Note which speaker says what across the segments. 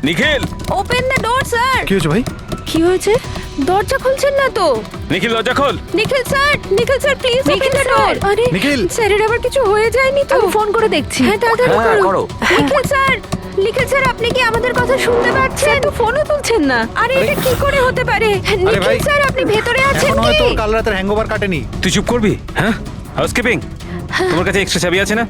Speaker 1: Nikhil,
Speaker 2: open the door sir.
Speaker 3: কি হয়েছে ভাই?
Speaker 2: কি হয়েছে? দরজা খুলছেন না তো?
Speaker 1: নিখিল দরজা খোল।
Speaker 2: Nikhil sir please open the door. আরে
Speaker 3: নিখিল!
Speaker 2: স্যারের আবার কিছু হয়ে যায়নি তো? আমি ফোন করে দেখছি। হ্যাঁ তাড়াতাড়ি করো। নিখিল স্যার আপনি কি আমাদের কথা শুনতে পাচ্ছেন? তো ফোনও তুলছেন না। আরে এটা কি করে হতে পারে? নিখিল
Speaker 3: ভাই,
Speaker 2: স্যার আপনি ভেতরে আছেন
Speaker 3: এখন
Speaker 2: কি?
Speaker 3: হয়তো কাল রাতের হ্যাংওভার কাটেনি।
Speaker 1: তুই চুপ করবি? হ্যাঁ, হাউসকিপিং, তোমার কাছে এক্সট্রা চাবি আছে না?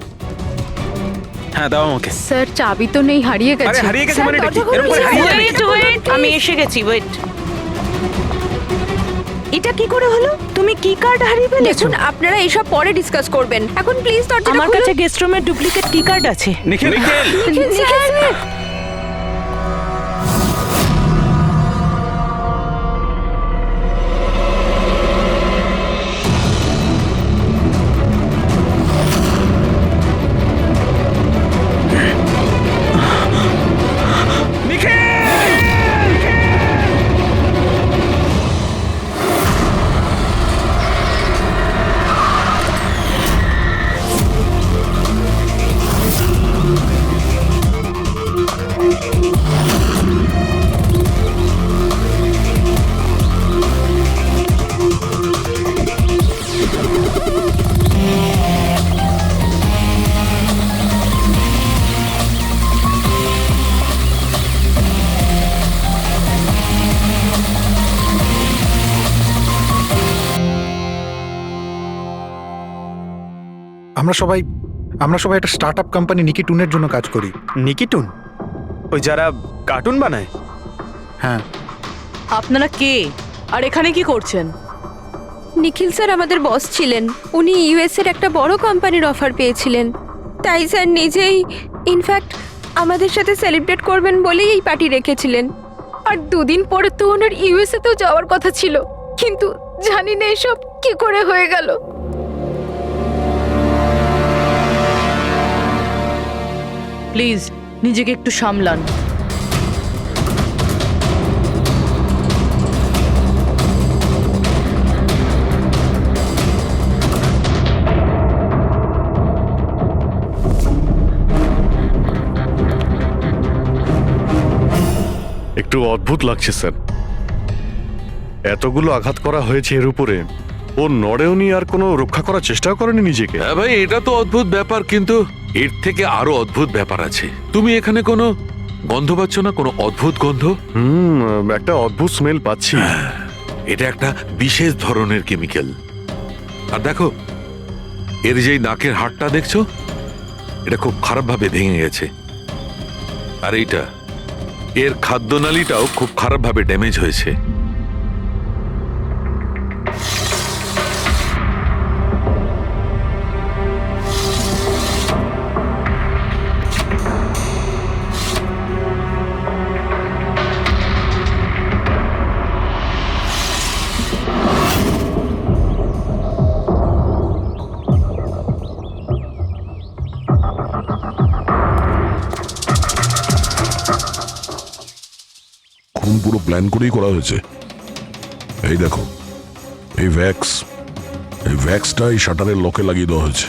Speaker 1: হ্যাঁ দাও আমাকে।
Speaker 2: স্যার চাবি তো নেই, হারিয়ে
Speaker 1: আরে
Speaker 2: গেছে।
Speaker 1: হারিয়ে গেছে
Speaker 2: স্যার,
Speaker 1: মানে এটা কি?
Speaker 2: দরজা খুলুন,
Speaker 1: এরকম করে
Speaker 2: স্যার।
Speaker 1: হারিয়ে যাবে?
Speaker 4: ওয়েট আমি এসে গেছি, ওয়েট। এটা কি করে হলো? তুমি কি কার্ড হারিয়ে ফেলেছো?
Speaker 2: দেখুন আপনারা এসব পরে ডিসকাস করবেন। এখন প্লিজ দরজাটা
Speaker 4: আমার
Speaker 2: খুলুন।
Speaker 4: কাছে গেস্ট রুমের ডুপ্লিকেট কি কার্ড আছে।
Speaker 1: নিখিল, নিখিল,
Speaker 2: নিখিল স্যার।
Speaker 3: আমরা সবাই একটা স্টার্টআপ কোম্পানি নিকিটুনের জন্য কাজ করি।
Speaker 5: নিকিটুন? ওই যারা কার্টুন বানায়?
Speaker 3: হ্যাঁ।
Speaker 4: আপনারা কে আর এখানে কি করছেন?
Speaker 2: নিখিল স্যার আমাদের বস ছিলেন। উনি ইউএস এর একটা বড় কোম্পানির অফার পেয়েছিলেন। তাই স্যার নিজেই ইনফ্যাক্ট আমাদের সাথে সেলিব্রেট করবেন বলেই এই পার্টি রেখেছিলেন। আর দুদিন পরে তো ওনার ইউএসএ তেও যাওয়ার কথা ছিল, কিন্তু জানি না এসব কি করে হয়ে গেল।
Speaker 4: প্লিজ নিজেকে একটু সামলান।
Speaker 6: একটু অদ্ভুত লাগছে স্যার, এতগুলো আঘাত করা হয়েছে এর উপরে, ও নড়েওনি আর কোনো রক্ষা করার চেষ্টাও করেনি নিজেকে।
Speaker 7: হ্যাঁ ভাই, এটা তো অদ্ভুত ব্যাপার, কিন্তু এর থেকে আরো অদ্ভুত ব্যাপার আছে। তুমি এখানে কোনো গন্ধ পাচ্ছ না? কোনো অদ্ভুত গন্ধ?
Speaker 6: একটা অদ্ভুত স্মেল পাচ্ছি।
Speaker 7: এটা একটা বিশেষ ধরনের কেমিক্যাল। আর দেখো, এর যেই নাকের হাড়টা দেখছো, এটা খুব খারাপভাবে ভেঙে গেছে। আর এইটা, এর খাদ্যনালীটাও খুব খারাপভাবে ড্যামেজ হয়েছে।
Speaker 8: খুন পুরো প্ল্যান করেই করা হয়েছে। এই দেখো, এই ভ্যাক্সটা এই শাটারের লকে লাগিয়ে দেওয়া হয়েছে,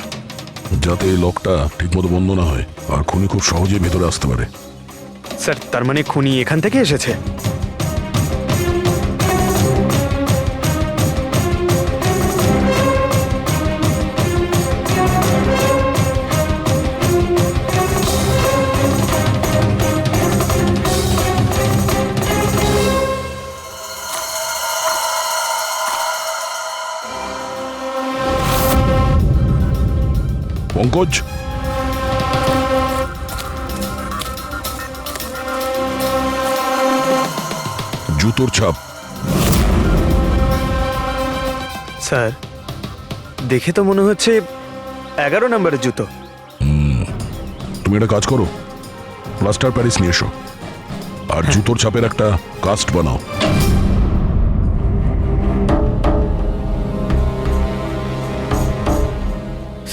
Speaker 8: যাতে এই লকটা ঠিকমতো বন্ধ না হয় আর খুনি খুব সহজেই ভেতরে আসতে পারে।
Speaker 5: স্যার, তার মানে খুনি এখান থেকে এসেছে?
Speaker 8: পঙ্কজ, জুতোর ছাপ।
Speaker 5: স্যার, দেখে তো মনে হচ্ছে 11 নম্বরের জুতো।
Speaker 8: তুমি একটা কাজ করো, প্লাস্টার প্যারিস নিয়ে এসো আর জুতোর ছাপের একটা কাস্ট বানাও।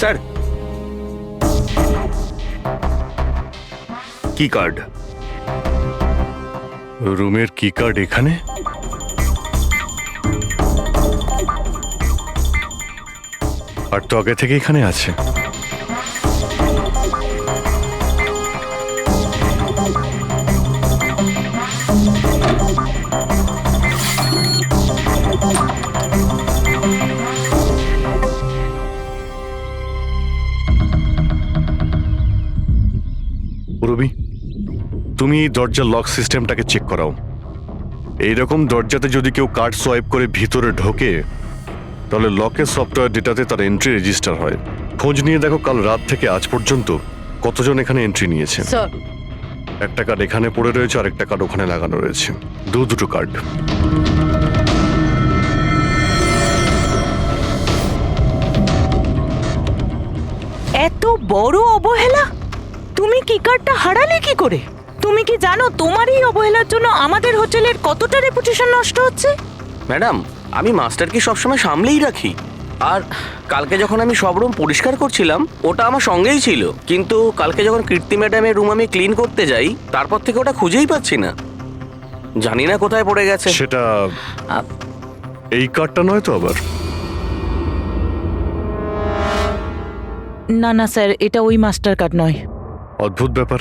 Speaker 5: স্যার,
Speaker 6: কি কার্ড? রুমের কি কার্ড এখানে? আর তো আগে থেকে এখানে আছে। তুমি দরজার লক সিস্টেমটাকে চেক করাও। এইরকম দরজাতে যদি কেউ কার্ড সোয়াইপ করে ভিতরে ঢোকে তাহলে লকের সফটওয়্যার ডেটাতে তার এন্ট্রি রেজিস্টার হয়। খোঁজ নিয়ে দেখো কাল রাত থেকে আজ পর্যন্ত কতজন এখানে এন্ট্রি নিয়েছে।
Speaker 4: স্যার
Speaker 6: একটা কার্ড এখানে পড়ে রয়েছে আর একটা কার্ড ওখানে লাগানো রয়েছে, দুটো কার্ড।
Speaker 9: এত বড় অবহেলা! তুমি কি কার্ডটা হারালে কি করে? তুমি কি জানো তোমার এই অবহেলার জন্য আমাদের হোটেলের কতটা রেপুটেশন নষ্ট হচ্ছে?
Speaker 10: ম্যাডাম, আমি মাস্টারকে সবসময় সামলেই রাখি। আর কালকে যখন আমি সব রুম পরিষ্কার করছিলাম ওটা আমার সঙ্গেই ছিল, কিন্তু কালকে যখন কীর্তি ম্যাডামের রুম আমি ক্লিন করতে যাই তারপর থেকে ওটা খুঁজেই পাচ্ছি না, জানি না কোথায় পড়ে গেছে।
Speaker 6: সেটা এই কার্ডটা নয় তো আবার?
Speaker 9: না না স্যার, এটা ওই মাস্টার কার্ড নয়।
Speaker 6: অদ্ভুত ব্যাপার,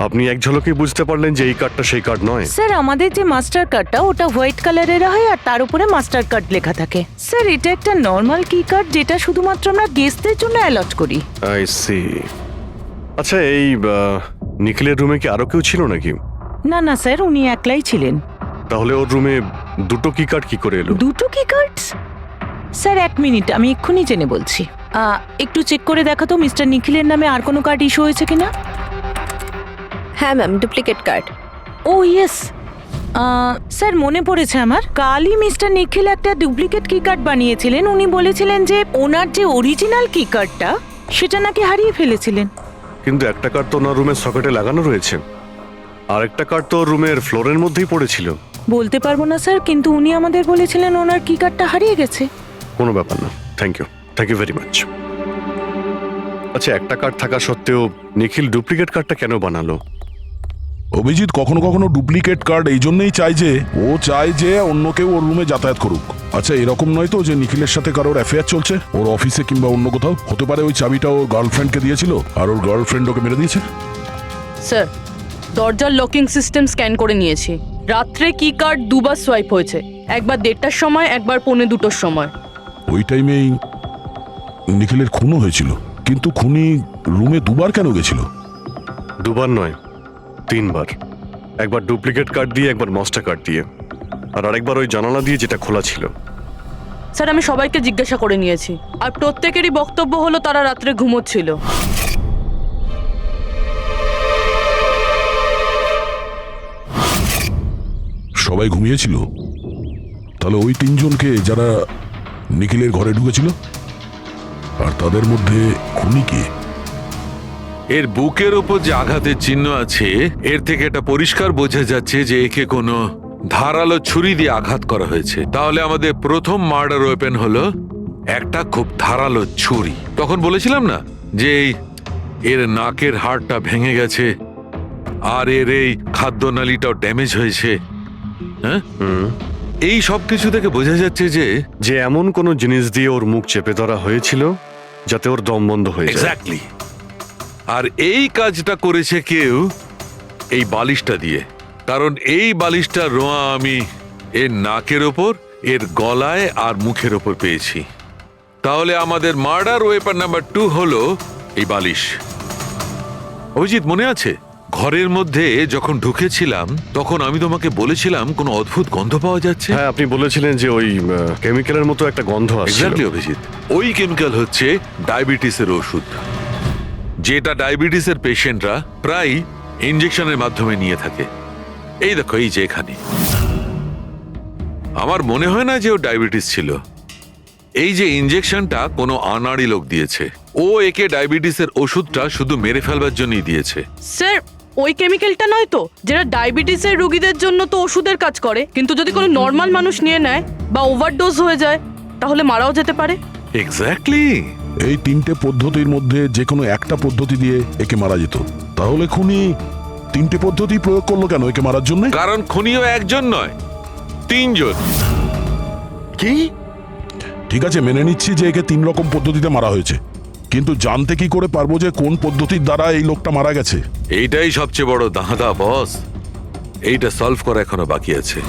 Speaker 6: আপনি এক ঝলকেই বুঝতে পারলেন যে এই কার্ডটা সেই কার্ড নয়।
Speaker 9: স্যার আমাদের যে মাস্টার কার্ডটা ওটা হোয়াইট কালারের হয় আর তার উপরে মাস্টার কার্ড লেখা থাকে। স্যার এটা একটা নর্মাল কি কার্ড যেটা শুধুমাত্র আমরা গেস্টদের জন্য অ্যালট করি।
Speaker 6: I see. আচ্ছা, এই নিখিলের রুমে কি আরো কেউ ছিল নাকি?
Speaker 9: না না স্যার, উনি একলাই ছিলেন।
Speaker 6: তাহলে ওর রুমে দুটো কি কার্ড কি করে এলো?
Speaker 9: দুটো কি কার্ডস? স্যার 1 মিনিট, আমি এক্ষুনি জেনে বলছি। একটু চেক করে দেখো তো মিস্টার নিখিলের নামে আর কোনো কার্ড ইস্যু হয়েছে কিনা।
Speaker 2: হ্যাঁ ম্যাম, ডুপ্লিকেট কার্ড।
Speaker 9: ও ইয়েস, স্যার মনে পড়েছে আমার, কালই মিস্টার নিখিল একটা ডুপ্লিকেট কি কার্ড বানিয়েছিলেন। উনি বলেছিলেন যে ওনার যে অরিজিনাল কি কার্ডটা সেটা নাকি হারিয়ে ফেলেছিলেন।
Speaker 6: কিন্তু একটা কার্ড তো ওনার রুমের সকেটে লাগানো রয়েছে, আর একটা কার্ড তো রুমের ফ্লোরের মধ্যেই পড়েছিল।
Speaker 9: বলতে পারবো না স্যার, কিন্তু উনি আমাদের বলেছিলেন ওনার কি কার্ডটা হারিয়ে গেছে।
Speaker 6: কোনো ব্যাপার না, থ্যাংক ইউ ভেরি মাচ। আচ্ছা, একটা কার্ড থাকা সত্ত্বেও নিখিল ডুপ্লিকেট কার্ডটা কেন বানালো?
Speaker 8: অভিজিৎ কখনো কখনো ডুপ্লিকেট কার্ড এই জন্যই চায় যে ও চায় যে অন্য কেউ ওর রুমে যাতায়াত করুক। আচ্ছা, এরকম নয় তো যে নিখিলের সাথে কারোর অ্যাফেয়ার চলছে ওর অফিসে কিংবা অন্য কোথাও? হতে পারে ওই চাবিটা ওর গার্লফ্রেন্ডকে দিয়েছিল আর ওর গার্লফ্রেন্ড ওকে মেরে দিয়েছে।
Speaker 4: স্যার দরজার লকিং সিস্টেম স্ক্যান করে নিয়েছি। রাত্রে কি কার্ড দুবার সোয়াইপ হয়েছে, একবার 1:30টার সময়, একবার 1:45টার সময়।
Speaker 8: ওই টাইমেই নিখিলের খুনও হয়েছিল, কিন্তু খুনি রুমে দুবার কেন গেছিল?
Speaker 6: দুবার নয়, 3 বার। একবার ডুপ্লিকেট কার্ড দিয়ে, একবার মাস্টার কার্ড দিয়ে, আর আরেকবার ওই জানালা দিয়ে যেটা খোলা ছিল।
Speaker 4: স্যার আমি সবাইকে জিজ্ঞাসা করে নিয়েছি, আর প্রত্যেকেরই বক্তব্য হলো তারা রাত্রে ঘুমোচ্ছিল।
Speaker 8: সবাই ঘুমিয়েছিল? তাহলে ওই 3 জনকে যারা নিখিলের ঘরে ঢুকেছিল, আর তাদের মধ্যে খুনি কে?
Speaker 7: এর বুকের ওপর যে আঘাতের চিহ্ন আছে এর থেকে এটা পরিষ্কার বোঝা যাচ্ছে যে একে কোনো ধারালো ছুরি দিয়ে আঘাত করা হয়েছে। তাহলে আমাদের প্রথম মার্ডার ওয়েপেন হলো একটা খুব ধারালো ছুরি। তখন বলেছিলাম না যে এর নাকের হাড়টা ভেঙে গেছে আর এর এই খাদ্যনালীটাও ড্যামেজ হয়েছে। হ্যাঁ, এই সব কিছু থেকে বোঝা যাচ্ছে যে
Speaker 6: এমন কোনো জিনিস দিয়ে ওর মুখ চেপে ধরা হয়েছিল যাতে ওর দম বন্ধ হয়ে যায়।
Speaker 7: এক্স্যাক্টলি। আর এই কাজটা করেছে কেউ এই বালিশটা দিয়ে, কারণ এই বালিশটা রোয়া আমি এর নাকের ওপর, এর গলায় আর মুখের ওপর পেয়েছি। তাহলে আমাদের মার্ডার ওয়েপন নাম্বার 2 হলো এই বালিশ। অভিজিৎ মনে আছে ঘরের মধ্যে যখন ঢুকেছিলাম তখন আমি তোমাকে বলেছিলাম কোনো অদ্ভুত গন্ধ পাওয়া যাচ্ছে?
Speaker 6: হ্যাঁ, আপনি বলেছিলেন যে ওই কেমিক্যালের মতো একটা গন্ধ আসছে।
Speaker 7: এক্স্যাক্টলি অভিজিৎ, ওই কেমিক্যাল হচ্ছে ডায়াবেটিসের ওষুধ, যেটা ডায়াবেটিসের পেশেন্টরা প্রায় ইনজেকশনের মাধ্যমে নিয়ে থাকে। এই দেখো, এই যে এখানে। আমার মনে হয় না যে ও ডায়াবেটিস ছিল। এই যে ইনজেকশনটা কোনো আনাড়ি লোক দিয়েছে, ও একে ডায়াবেটিসের ওষুধটা শুধু মেরে ফেলবার জন্যই দিয়েছে।
Speaker 4: স্যার ওই কেমিক্যালটা নয় তো যেটা ডায়াবেটিসের রোগীদের জন্য তো ওষুধের কাজ করে, কিন্তু যদি কোনো নর্মাল মানুষ নিয়ে নেয় বা ওভারডোজ হয়ে যায় তাহলে মারাও যেতে পারে।
Speaker 7: এক্স্যাক্টলি।
Speaker 8: এই 3টে পদ্ধতির মধ্যে যে কোনো একটা পদ্ধতি দিয়ে একে মারা যেত। তাহলে খুনি 3টে পদ্ধতি প্রয়োগ করলো কেন একে মারার জন্য?
Speaker 7: কারণ খুনিও একজন নয়, 3 জন।
Speaker 8: কি? ঠিক আছে, মেনে নিচ্ছি যে একে 3 রকম পদ্ধতিতে মারা হয়েছে, কিন্তু জানতে কি করে পারবো যে কোন পদ্ধতির দ্বারা এই লোকটা মারা গেছে?
Speaker 7: এইটাই সবচেয়ে বড় দাঁদা বস, এইটা সলভ করা এখনো বাকি আছে।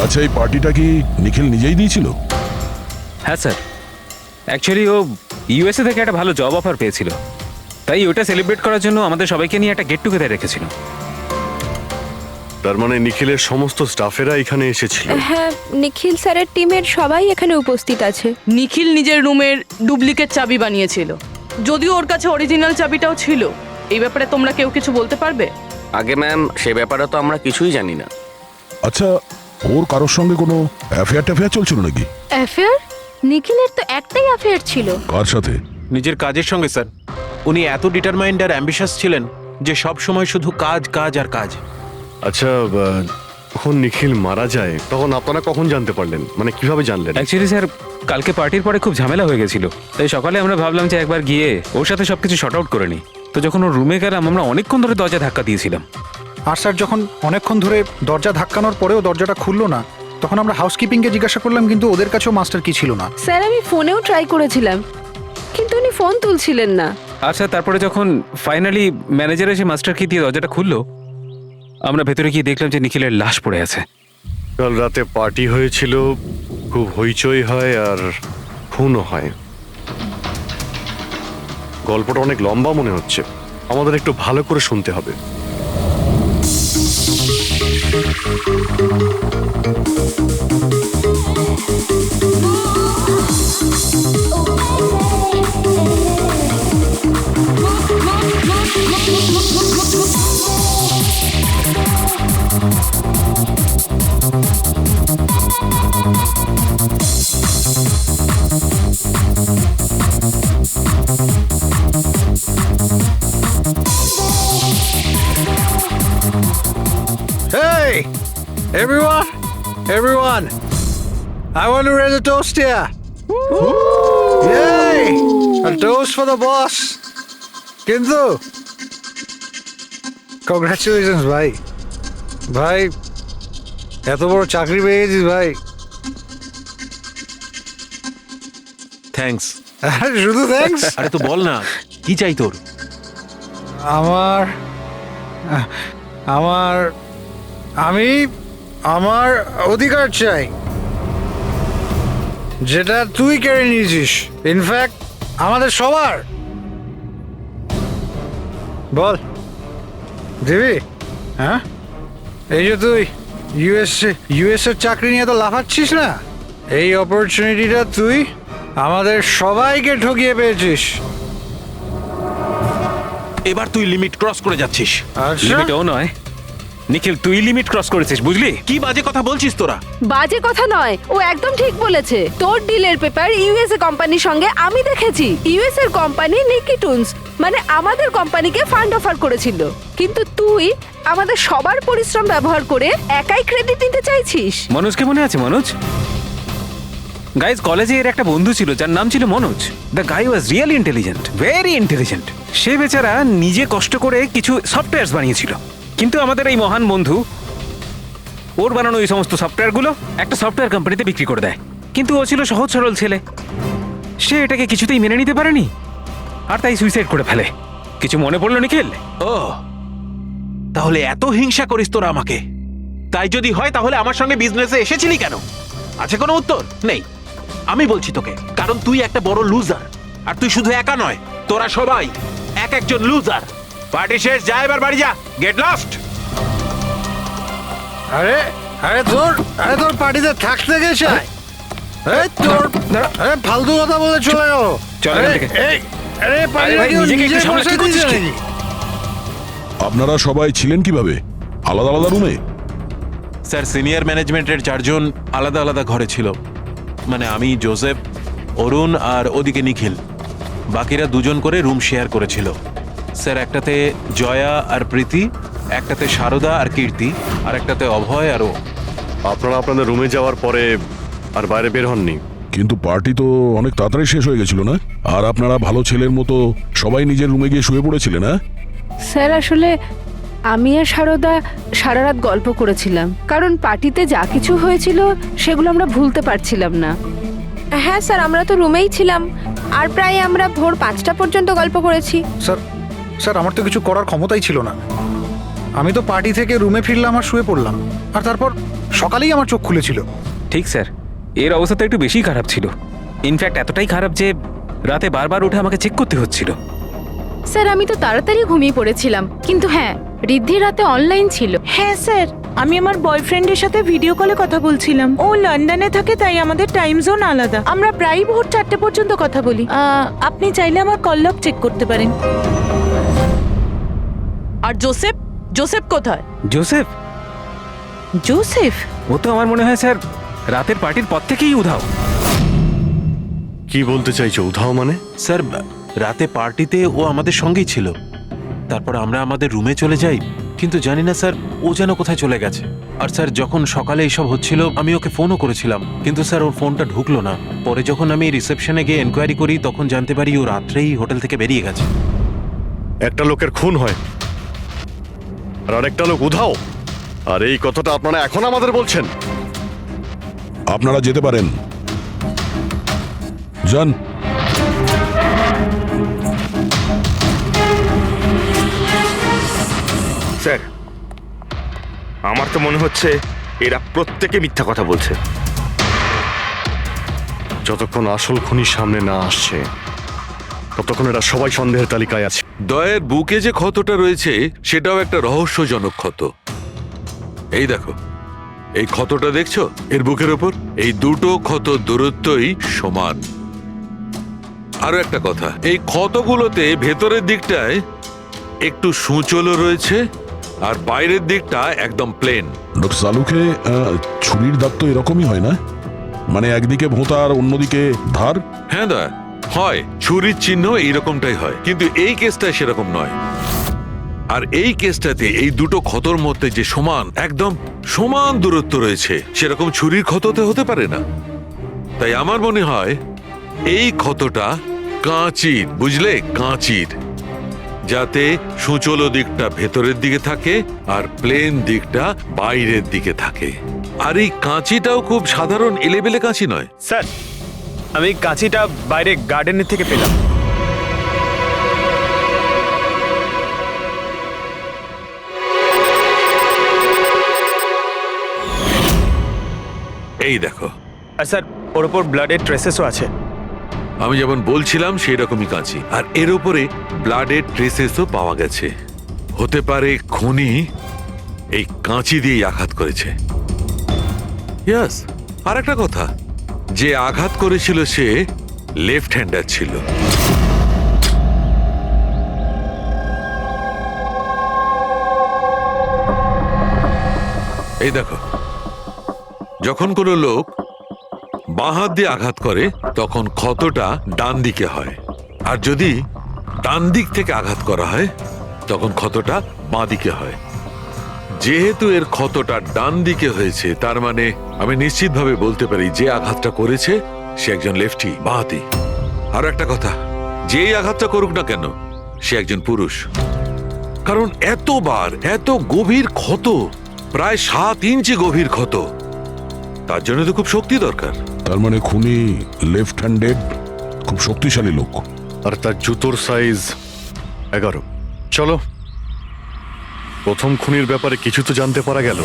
Speaker 8: আচ্ছা, এই পার্টিটা কি নিখিল নিজেই দিয়েছিল?
Speaker 1: হ্যাঁ স্যার, অ্যাকচুয়ালি ও ইউএসএ থেকে একটা ভালো জব অফার পেয়েছিল, তাই ওটা সেলিব্রেট করার জন্য আমাদের সবাইকে নিয়ে একটা গেট টুগেদার রেখেছিল।
Speaker 6: তার মানে নিখিলের সমস্ত স্টাফেরা এখানে এসেছিল।
Speaker 2: হ্যাঁ, নিখিল স্যারের টিমের সবাই এখানে উপস্থিত আছে।
Speaker 4: নিখিল নিজের রুমের ডুপ্লিকেট চাবি বানিয়েছিল, যদিও ওর কাছে অরিজিনাল চাবিটাও ছিল। এই ব্যাপারে তোমরা কেউ কিছু বলতে পারবে?
Speaker 10: আগে ম্যাম, সে ব্যাপারে তো আমরা কিছুই জানি না।
Speaker 8: আচ্ছা, ওর কারোর সঙ্গে কোনো অ্যাফেয়ার চলছিল নাকি?
Speaker 2: অ্যাফেয়ার? নিখিলের তো একটাই অ্যাফেয়ার ছিল।
Speaker 8: কার সাথে?
Speaker 11: নিজের কাজের সঙ্গে স্যার। উনি এত ডিটারমাইন্ড আর অ্যাম্বিশাস ছিলেন যে সব সময় শুধু কাজ কাজ আর কাজ।
Speaker 6: আচ্ছা, যখন নিখিল মারা যায় তখন আপনারা কখন জানতে পারলেন, মানে কিভাবে জানলেন?
Speaker 1: অ্যাকচুয়ালি স্যার, কালকে পার্টির পরে খুব ঝামেলা হয়ে গেছিল, তাই সকালে আমরা ভাবলাম যে একবার গিয়ে ওর সাথে সবকিছু শর্ট আউট করে নিই। তো যখন ওর রুমে গেলাম, আমরা অনেকক্ষণ ধরে দরজা ধাক্কা দিয়েছিলাম।
Speaker 3: আর স্যার যখন অনেকক্ষণ ধরে দরজা ধাক্কানোর পরেও দরজাটা খুললো না, তখন আমরা হাউসকিপিংকে জিজ্ঞাসা করলাম, কিন্তু ওদের কাছেও মাস্টার কি ছিল না।
Speaker 2: স্যার, আমি ফোনেও ট্রাই করেছিলাম, কিন্তু উনি ফোন তুলছিলেন না।
Speaker 1: আচ্ছা, তারপরে যখন ফাইনালি ম্যানেজার এসে মাস্টার কি দিয়ে দরজাটা খুললো, আমরা ভেতরে গিয়ে দেখলাম যে নিখিলের লাশ পড়ে আছে।
Speaker 6: কাল রাতে পার্টি হয়েছিল, খুব হইচই হয় আর খুনও হয়। গল্পটা অনেক লম্বা মনে হচ্ছে, আমাদের একটু ভালো করে শুনতে হবে।
Speaker 3: Hey, everyone, I want to raise a toast here. Yay! A toast for the boss. কিন্তু কংগ্রাচুলেশনস ভাই, ভাই এত বড় চাকরি পেয়ে গেছিস ভাই।
Speaker 11: থ্যাঙ্কস।
Speaker 3: শুধু থ্যাঙ্কস?
Speaker 11: আরে তো বল না, কি চাই তোর?
Speaker 3: আমার আমার আমি আমার অধিকার চাই, যেটা তুই কেড়ে নিয়েছিস, ইনফ্যাক্ট আমাদের সবার। বল দিবি? হ্যাঁ, এই যে তুই ইউএস এর চাকরি নিয়ে তো লাফাচ্ছিস না, এই অপরচুনিটিটা তুই আমাদের সবাইকে ঠকিয়ে পেয়েছিস।
Speaker 11: এবার তুই লিমিট ক্রস করে যাচ্ছিস।
Speaker 3: আচ্ছা,
Speaker 1: লিমিটও নয় নিখিল, তুই লিমিট ক্রস করেছিস, বুঝলি?
Speaker 11: কি বাজে কথা বলছিস তোরা?
Speaker 2: বাজে কথা নয়, ও একদম ঠিক বলেছে। তোর ডিলের পেপার ইউএসএ কোম্পানির সঙ্গে আমি দেখেছি। ইউএস এর কোম্পানি নিকি টুনস, মানে আমাদের কোম্পানিকে ফান্ড অফার করেছিল, কিন্তু তুই আমাদের সবার পরিশ্রম ব্যবহার করে একাই ক্রেডিট নিতে চাইছিস।
Speaker 1: মনোজকে মনে আছে? মনোজ, গাইজ, কলেজে এর একটা বন্ধু ছিল যার নাম ছিল Manoj. The guy was really intelligent, very intelligent. সে বেচারা নিজে কষ্ট করে কিছু সফটওয়্যার বানিয়েছিল, কিন্তু আমাদের এই মহান বন্ধু ওর বানানো এই সমস্ত সফটওয়্যারগুলো একটা সফটওয়্যার কোম্পানিতে বিক্রি করে দেয়। কিন্তু ও ছিল সহজ সরল ছেলে, সে এটাকে কিছুতেই মেনে নিতে পারেনি আর তাই সুইসাইড করে ফেলে। কিছু মনে পড়লো নিখিল?
Speaker 11: ও, তাহলে এত হিংসা করিস তোরা আমাকে? তাই যদি হয় তাহলে আমার সঙ্গে বিজনেসে এসেছিলি কেন? আছে কোনো উত্তর নেই? আমি বলছি তোকে, কারণ তুই একটা বড় লুজার। আর তুই শুধু একা নয়, তোরা সবাই এক একজন লুজার। পার্টি শেষ, যা এবার বাড়ি যা, গেট লস্ট।
Speaker 3: আরে আরে তোর পার্টিতে থাকতে গেছে, এই তোর আরে ফালতু কথা বলে চলে গেল।
Speaker 1: চল এখান থেকে।
Speaker 3: আরে পার্টিটা কি
Speaker 1: নিজেকে একটু
Speaker 3: নিজে
Speaker 1: সামলাতে
Speaker 3: বসে
Speaker 1: করছিস
Speaker 3: দিয়েছে
Speaker 1: কি?
Speaker 3: নাকি?
Speaker 8: আপনারা সবাই ছিলেন কিভাবে আলাদা আলাদা রুমে?
Speaker 11: স্যার, সিনিয়র ম্যানেজমেন্টের 4 জন আলাদা আলাদা ঘরে ছিল, মানে আমি, জোসেফ, অরুণ আর ওদিকে নিখিল। বাকিরা 2 জন করে রুম শেয়ার করেছিল। স্যার, একটাতে জয়া আর প্রীতি, একটাতে সারদা আর কীর্তি, আর একটাতে অভয় আর ও।
Speaker 6: আপনারা আপনাদের রুমে যাওয়ার পরে আর বাইরে বের হননি?
Speaker 8: কিন্তু পার্টি তো অনেক তাড়াতাড়ি শেষ হয়ে গেছিল না? আর আপনারা ভালো ছেলের মতো সবাই নিজের রুমে গিয়ে শুয়ে পড়েছিলেন? না
Speaker 2: স্যার, আসলে আমি আর সারদা সারা রাত গল্প করেছিলাম, কারণ পার্টিতে যা কিছু হয়েছিল সেগুলো আমরা ভুলতে পারছিলাম না। হ্যাঁ স্যার, আমরা তো রুমেই ছিলাম আর প্রায় আমরা ভোর 5টা পর্যন্ত গল্প করেছি।
Speaker 3: স্যার আমার তো কিছু করার ক্ষমতাই ছিল না। আমি তো পার্টি থেকে রুমে ফিরলাম আর শুয়ে পড়লাম, আর তারপর সকালেই আমার চোখ খুলেছিল।
Speaker 1: ঠিক স্যার, এর অবস্থা তো একটু বেশি খারাপ ছিল। ইনফ্যাক্ট এতটাই খারাপ যে রাতে বারবার উঠে আমাকে চেক করতে হচ্ছিল।
Speaker 2: স্যার আমি তো তাড়াতাড়ি ঘুমিয়ে পড়েছিলাম, কিন্তু হ্যাঁ ঋদ্ধি রাতে অনলাইন ছিল।
Speaker 9: হ্যাঁ স্যার, আমি আমার বয়ফ্রেন্ডের সাথে ভিডিও কলে কথা বলছিলাম। ও লন্ডনে থাকে, তাই আমাদের টাইম জোন আলাদা। আমরা প্রায় ভোর 4টে পর্যন্ত কথা বলি। আপনি চাইলে আমার কল লগ চেক করতে পারেন।
Speaker 4: আর জোসেফ, জোসেফ কোথায়?
Speaker 1: জোসেফ?
Speaker 9: জোসেফ?
Speaker 1: ও তো আমার মনে হয় স্যার রাতের পার্টির পর থেকেই উধাও।
Speaker 6: কি বলতে চাইছো উধাও মানে?
Speaker 11: স্যার রাতে পার্টিতে ও আমাদের সঙ্গেই ছিল, তারপর আমরা আমাদের রুমে চলে যাই, কিন্তু জানি না স্যার ও যেন কোথায় চলে গেছে। আর স্যার যখন সকালে এইসব হচ্ছিল আমি ওকে ফোনও করেছিলাম, কিন্তু স্যার ওর ফোনটা ঢুকলো না। পরে যখন আমি রিসেপশনে গিয়ে এনকোয়ারি করি তখন জানতে পারি ও রাত্রেই হোটেল থেকে বেরিয়ে গেছে।
Speaker 6: একটা লোকের খুন হয় আর আরেকটা লোক উধাও, আর এই কথাটা আপনারা এখন আমাদের বলছেন?
Speaker 8: আপনারা যেতে পারেন, যান।
Speaker 5: স্যার, আমার তো মনে হচ্ছে এরা প্রত্যেকে মিথ্যা কথা বলছে।
Speaker 6: যতক্ষণ আসল খুনি সামনে না আসছে ততক্ষণ এরা সবাই সন্দেহের তালিকায় আছে।
Speaker 7: দয়ের বুকে যে ক্ষতটা রয়েছে সেটাও একটা রহস্যজনক ক্ষত। এই দেখো, এই ক্ষতটা দেখছো এর বুকের ওপর? এই দুটো ক্ষত দূরত্বই সমান। আরো একটা কথা, এই ক্ষতগুলোতে ভেতরের দিকটায় একটু সূচলও রয়েছে আর বাইরের দিকটা একদম প্লেন।
Speaker 8: ডক্টর সালুকে ছুরির দাগ তো এরকমই হয় না? মানে একদিকে ভোঁতা আর অন্যদিকে ধার?
Speaker 7: হ্যাঁ দয়া, হয় ছুরির চিহ্ন এইরকমটাই হয়, কিন্তু এই কেসটা সেরকম নয়। আর এই কেসটাতে এই দুটো ক্ষতর মধ্যে যে সমান, একদম সমান দূরত্ব রয়েছে, সেরকম ছুরির ক্ষততে হতে পারে না। তাই আমার মনে হয় এই ক্ষতটা কাঁচির, বুঝলে, কাঁচির, যাতে সূচলো দিকটা ভেতরের দিকে থাকে আর প্লেন দিকটা বাইরের দিকে থাকে। আর এই কাঁচিটাও খুব সাধারণ এলেবেলে কাঁচি নয়।
Speaker 5: স্যার, আমি কাঁচিটা বাইরে গার্ডেনের থেকে পেলাম।
Speaker 7: এই দেখো।
Speaker 5: আর স্যার, ওর ওপর ব্লাডের ট্রেসেসও আছে।
Speaker 7: আমি যেমন বলছিলাম সেই রকমই কাঁচি, আর এর উপরে ব্লাডের ট্রেসেসও পাওয়া গেছে। হতে পারে খুনি এই কাঁচি দিয়েই আঘাত করেছে। ইয়াস, আর একটা কথা, যে আঘাত করেছিল সে লেফট হ্যান্ডার ছিল। এই দেখো, যখন কোনো লোক বাঁ হাত দিয়ে আঘাত করে তখন ক্ষতটা ডান দিকে হয়, আর যদি ডান দিক থেকে আঘাত করা হয় তখন ক্ষতটা বাঁ দিকে হয়। যেহেতু এর ক্ষতটা ডান দিকে হয়েছে, তার মানে আমি নিশ্চিতভাবে বলতে পারি যে আঘাতটা করেছে সে একজন লেফটি, বাঁহাতি। আর একটা কথা, যেই আঘাতটা করুক না কেন সে একজন পুরুষ, কারণ এতবার এত গভীর ক্ষত, প্রায় 7 ইঞ্চি গভীর ক্ষত, তার জন্য তো খুব শক্তি দরকার।
Speaker 8: তার মানে খুনি লেফট হ্যান্ডেড, খুব শক্তিশালী লোক।
Speaker 6: আর তার জুতোর সাইজ 11। চলো, প্রথম খুনির ব্যাপারে কিছু তো জানতে পারা গেল।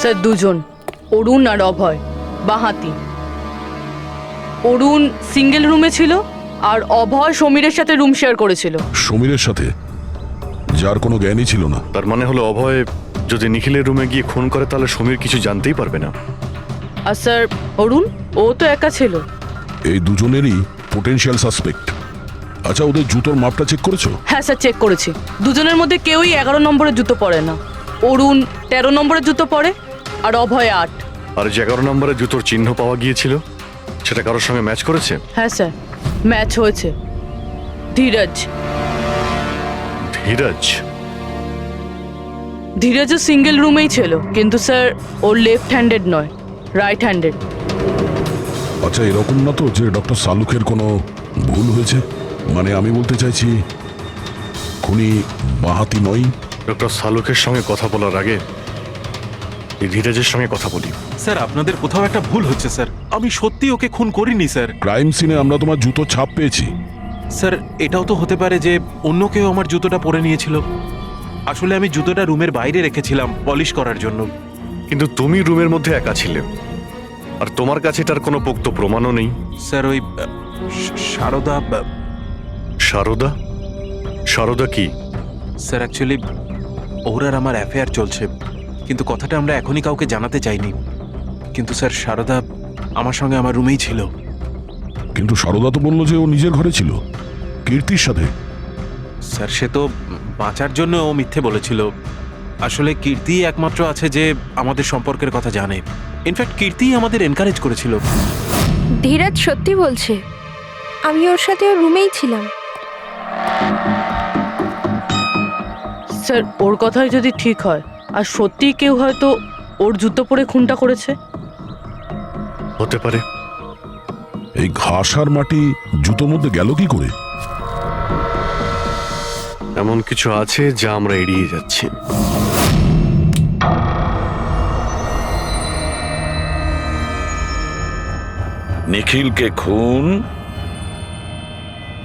Speaker 4: স্যার দুজন, অরুণ আর অভয়, বাঁহাতি। অরুণ সিঙ্গেল রুমে ছিল আর অভয় সমীরের সাথে রুম শেয়ার করেছিল।
Speaker 8: সমীরের সাথে, যার কোনো জ্ঞানই ছিল না।
Speaker 6: তার মানে হলো অভয় যদি নিখিলের রুমে গিয়ে খুন করে তাহলে সমীর কিছু জানতেই পারবে না।
Speaker 4: আর স্যার অরুণ, ও তো একা ছিল।
Speaker 8: এই দুজনেরই পোটেনশিয়াল সাসপেক্ট। আচ্ছা, ওদের জুতোর মাপটা চেক করেছো?
Speaker 4: হ্যাঁ স্যার, চেক করেছি। দুজনের মধ্যে কেউই 11 নম্বরের জুতো পরে না। অরুণ 13 নম্বরের জুতো পরে আর অভয় 8।
Speaker 6: আর যে 11 নম্বরের জুতোর চিহ্ন পাওয়া গিয়েছিল সেটা কারোর সঙ্গে ম্যাচ করেছে?
Speaker 4: হ্যাঁ স্যার, ম্যাচ হয়েছে। ধীরজ। ধীরজও সিঙ্গেল রুমেই ছিল, কিন্তু স্যার ওর লেফট হ্যান্ডেড নয়, রাইট হ্যান্ডেড।
Speaker 8: আচ্ছা, এরকম না তো যে ডক্টর সালুকের কোনো ভুল হয়েছে? মানে আমি বলতে চাইছি খুনি বাঁহাতি নয়।
Speaker 6: ডক্টর সালুকের সঙ্গে কথা বলার আগে এই ধীরাজের সঙ্গে কথা বলি।
Speaker 11: স্যার, আপনাদের কোথাও একটা ভুল হচ্ছে স্যার। আমি সত্যি ওকে খুন করিনি স্যার।
Speaker 8: ক্রাইম সিনে আমরা তোমার জুতো ছাপ পেয়েছি।
Speaker 11: স্যার, এটাও তো হতে পারে যে অন্য কেউ আমার জুতোটা পরে নিয়েছিল। আসলে আমি জুতোটা রুমের বাইরে রেখেছিলাম পলিশ করার জন্য।
Speaker 6: কিন্তু তুমি রুমের মধ্যে একা ছিলে, আর তোমার কাছে তার কোনো পোক্ত প্রমাণও নেই।
Speaker 11: স্যার, ওই সারদা।
Speaker 6: সারদা? সারদা কি?
Speaker 11: স্যার, অ্যাকচুয়ালি ওর আর আমার অ্যাফেয়ার চলছে, কিন্তু কথাটা আমরা এখনই কাউকে জানাতে চাইনি। কিন্তু স্যার, সারদা আমার সঙ্গে আমার রুমেই ছিল।
Speaker 8: কিন্তু সারদা তো বললো যে ও নিজের ঘরে ছিল কীর্তির সাথে।
Speaker 11: স্যার, সে তো বাঁচার জন্য ও মিথ্যে বলেছিল। আসলে কীর্তি একমাত্র আছে যে আমাদের সম্পর্কের কথা জানে। ইনফ্যাক্ট কীর্তি আমাদের এনকারেজ করেছিল।
Speaker 2: ধীরাজ সত্যি বলছে, আমি ওর সাথে ওর রুমেই ছিলাম।
Speaker 4: স্যার, ওর কথাই যদি ঠিক হয় আর সত্যিই কেউ হয়তো ওর জুতো পরে খুনটা করেছে।
Speaker 6: হতে পারে।
Speaker 8: এই ঘাস আর মাটি জুতোর মধ্যে গেল কি করে?
Speaker 6: এমন কিছু আছে যা আমরা এড়িয়ে যাচ্ছি।
Speaker 12: নিখিলকে খুন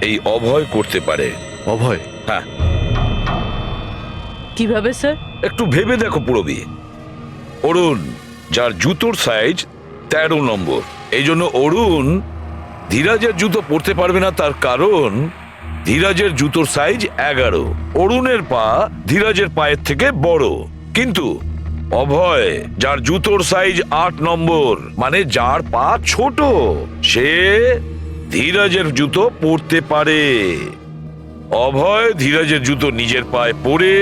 Speaker 12: এই অভয় করতে পারে।
Speaker 6: অভয়?
Speaker 12: হ্যাঁ।
Speaker 4: কিভাবে স্যার?
Speaker 12: একটু ভেবে দেখো পুরবি। অরুণ, যার জুতোর সাইজ 13 নম্বর, এই জন্য অরুণ ধীরাজের জুতো পরতে পারবে না। তার কারণ ধীরাজের জুতোর সাইজ 11। অরুণের পা ধীরাজের পায়ের থেকে বড়। কিন্তু অভয়, যার জুতোর সাইজ 8 নম্বর, মানে যার পা ছোট, সে ধীরাজের জুতো পরতে পারে। অভয় ধীরাজের জুতো নিজের পায়ে পরে